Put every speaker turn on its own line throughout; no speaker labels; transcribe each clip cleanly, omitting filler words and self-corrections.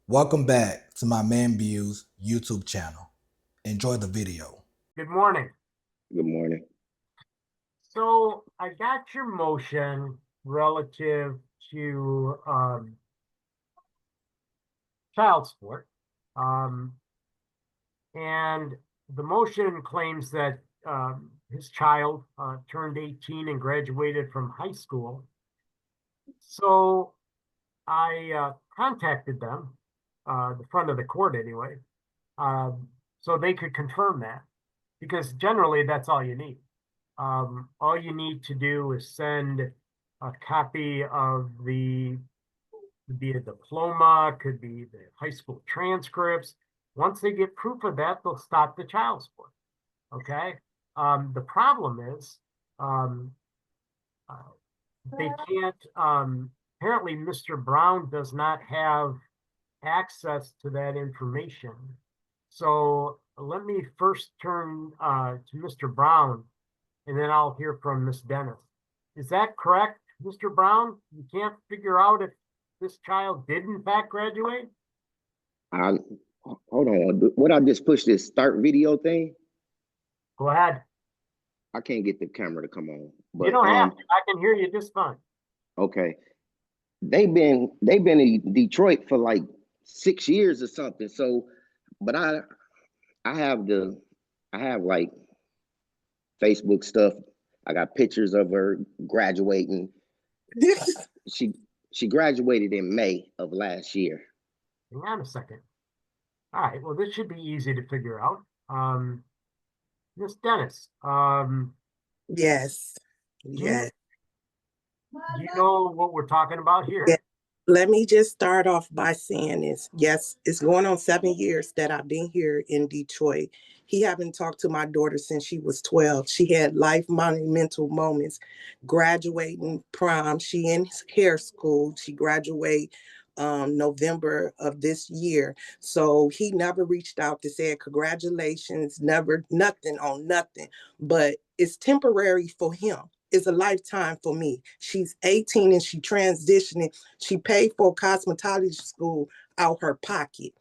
Welcome back to my Man Views YouTube channel. Enjoy the video.
Good morning.
Good morning.
So I got your motion relative to child support. And the motion claims that his child turned 18 and graduated from high school. So I contacted them, the front of the court anyway, so they could confirm that, because generally that's all you need. All you need to do is send a copy of could be a diploma, could be the high school transcripts. Once they get proof of that, they'll stop the child support. Okay. The problem is they can't. Apparently, Mr. Brown does not have access to that information. So let me first turn to Mr. Brown, and then I'll hear from Miss Dennis. Is that correct, Mr. Brown? You can't figure out if this child did in fact graduate?
Hold on. What I just pushed this start video thing?
Go ahead.
I can't get the camera to come on. But,
you don't have to. I can hear you just fine.
Okay. They've been in Detroit for like 6 years or something. So, but I have like Facebook stuff. I got pictures of her graduating. She graduated in May of last year.
Hang on a second. All right. Well, this should be easy to figure out. Miss Dennis.
Yes.
Do you know what we're talking about here?
Yeah. Let me just start off by saying this. Yes, it's going on 7 years that I've been here in Detroit. He haven't talked to my daughter since she was 12. She had life monumental moments, graduating prom. She in hair school. She graduate November of this year. So he never reached out to say congratulations, never, nothing on nothing. But it's temporary for him. It's a lifetime for me. She's 18 and she transitioning. She paid for cosmetology school out her pocket,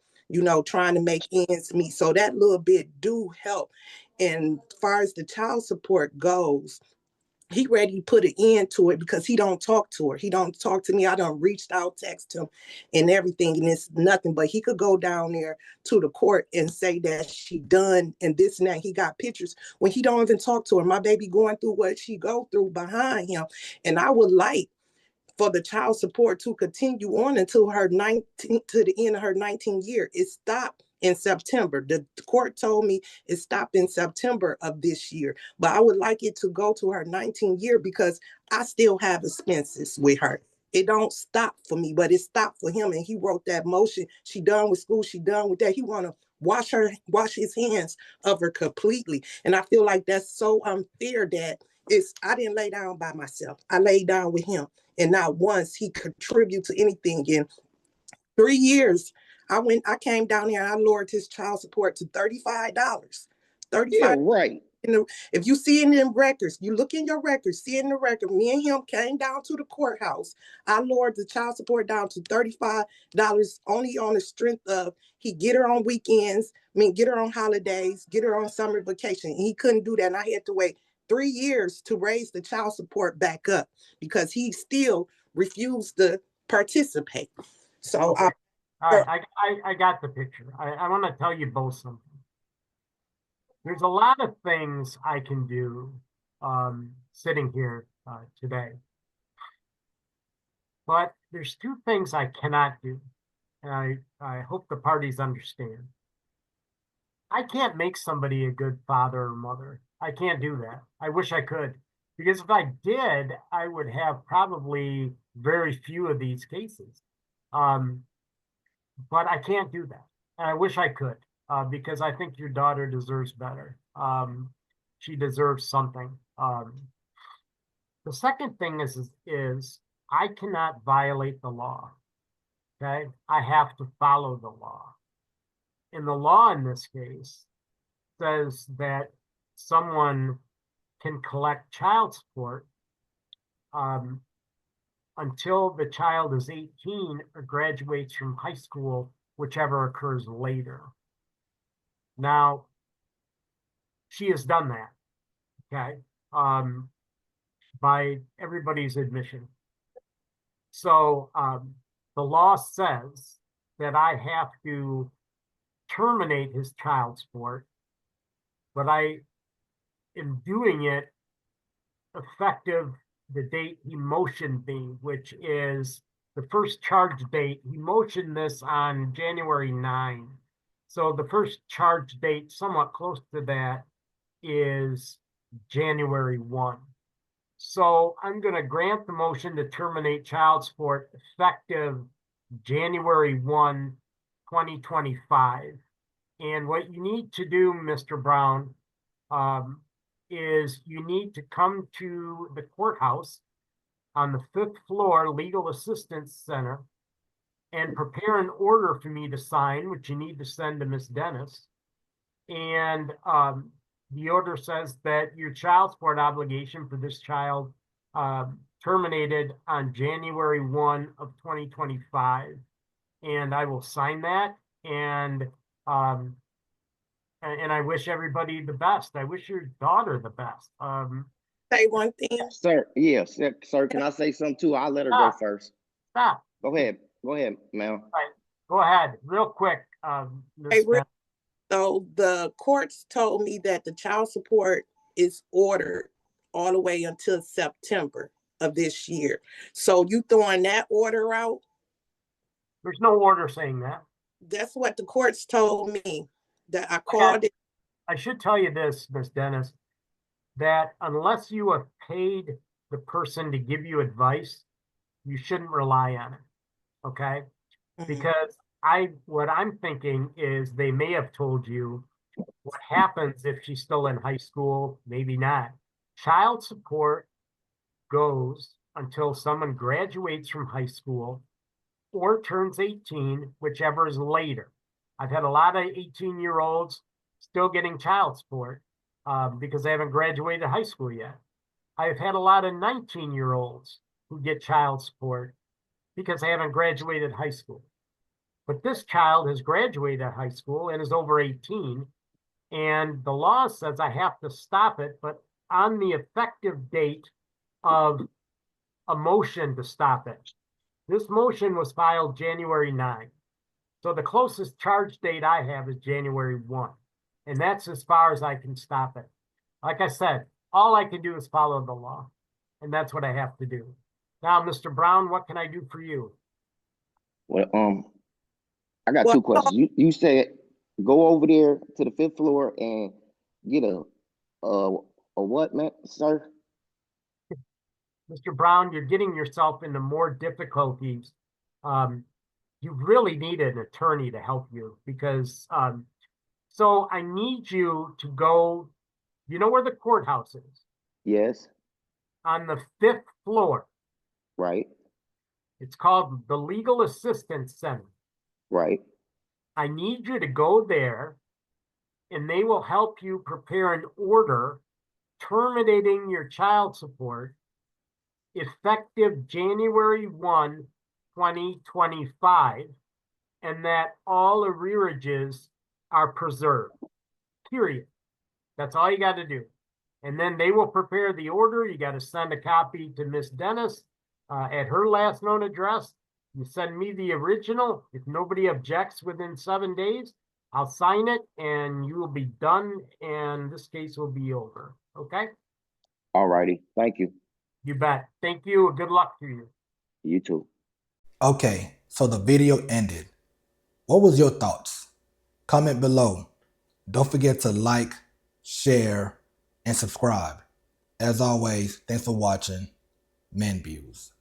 trying to make ends meet. So that little bit do help. And as far as the child support goes, he ready to put an end to it because he don't talk to her. He don't talk to me. I done reached out, text him and everything, and it's nothing. But he could go down there to the court and say that she done and this and that. He got pictures when he don't even talk to her. My baby going through what she go through behind him. And I would like for the child support to continue on until her 19 to the end of her 19th year. It stopped in September. The court told me it stopped in September of this year, but I would like it to go to her 19th year because I still have expenses with her. It don't stop for me, but it stopped for him. And he wrote that motion. She done with school. She done with that. He want to wash his hands of her completely. And I feel like that's so unfair that I didn't lay down by myself. I laid down with him. And not once he contributed to anything. In 3 years, I came down here and I lowered his child support to $35. $35.
Yeah, right.
If you see in them records, you look in your records, see in the record, me and him came down to the courthouse. I lowered the child support down to $35 only on the strength of he get her on weekends, get her on holidays, get her on summer vacation. And he couldn't do that. And I had to wait 3 years to raise the child support back up because he still refused to participate. So
okay. All right, I got the picture. I want to tell you both something. There's a lot of things I can do sitting here today. But there's two things I cannot do. And I hope the parties understand. I can't make somebody a good father or mother. I can't do that. I wish I could. Because if I did, I would have probably very few of these cases. But I can't do that. And I wish I could, because I think your daughter deserves better. She deserves something. The second thing is I cannot violate the law. Okay, I have to follow the law. And the law in this case says that someone can collect child support until the child is 18 or graduates from high school whichever occurs later. Now, she has done that, okay, by everybody's admission. So the law says that I have to terminate his child support, but I am doing it effective the date he motioned me, which is the first charge date. He motioned this on January 9. So the first charge date, somewhat close to that, is January 1. So I'm going to grant the motion to terminate child support effective January 1, 2025. And what you need to do, Mr. Brown, is you need to come to the courthouse on the 5th floor Legal Assistance Center and prepare an order for me to sign, which you need to send to Miss Dennis. And the order says that your child support obligation for this child terminated on January 1 of 2025. And I will sign that. And I wish everybody the best. I wish your daughter the best.
Say one thing.
Sir, yes, sir, can I say something too? I'll let her go first.
Stop.
Go ahead, ma'am.
Right. Go ahead, real quick.
Hey, so the courts told me that the child support is ordered all the way until September of this year. So you throwing that order out?
There's no order saying that.
That's what the courts told me. That I called it.
I should tell you this, Miss Dennis, that unless you have paid the person to give you advice, you shouldn't rely on it. Okay? Because what I'm thinking is they may have told you what happens if she's still in high school, maybe not. Child support goes until someone graduates from high school or turns 18, whichever is later. I've had a lot of 18-year-olds still getting child support because they haven't graduated high school yet. I've had a lot of 19-year-olds who get child support because they haven't graduated high school. But this child has graduated high school and is over 18, and the law says I have to stop it, but on the effective date of a motion to stop it. This motion was filed January 9. So the closest charge date I have is January 1. And that's as far as I can stop it. Like I said, all I can do is follow the law. And that's what I have to do. Now, Mr. Brown, what can I do for you?
Well, I got two questions. You said go over there to the 5th floor and get a what, man, sir?
Mr. Brown, you're getting yourself into more difficulties. You really need an attorney to help you because, so I need you to go, you know where the courthouse is?
Yes.
On the 5th floor.
Right.
It's called the Legal Assistance Center.
Right.
I need you to go there and they will help you prepare an order terminating your child support effective January 1, 2025, and that all arrearages are preserved, period. That's all you got to do. And then they will prepare the order. You got to send a copy to Miss Dennis at her last known address. You send me the original. If nobody objects within 7 days, I'll sign it and you will be done and this case will be over. Okay?
All righty. Thank you.
You bet. Thank you. Good luck to you.
You too.
Okay, so the video ended. What was your thoughts? Comment below. Don't forget to like, share, and subscribe. As always, thanks for watching Men Views.